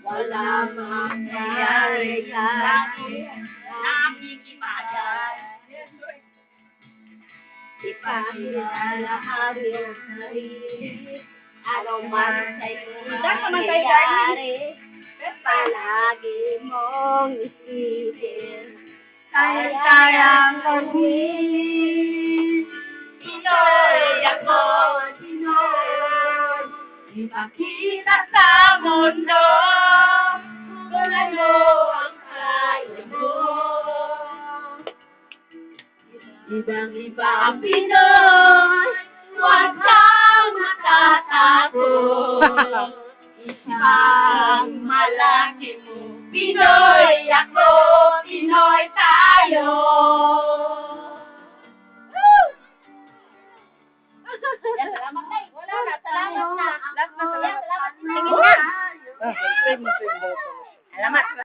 Wala mangyayari sa akin. Nakikipagay. Ipakilala ang sarili. Ano man sa'yo nangyayari, palagi mong isipin. Kaya-kayang gawin. Pinoy ako, Pinoy. Ipakita sa mundo. Tugunan mo ang kaya mo. Ibang-iba ang Pinoy. Huwag kang matatakot. Isang malaki mo. Pinoy ako, Pinoy tayo. Salamat na. Wala na. Salamat na. Salamat na. Tingin na. Salamat.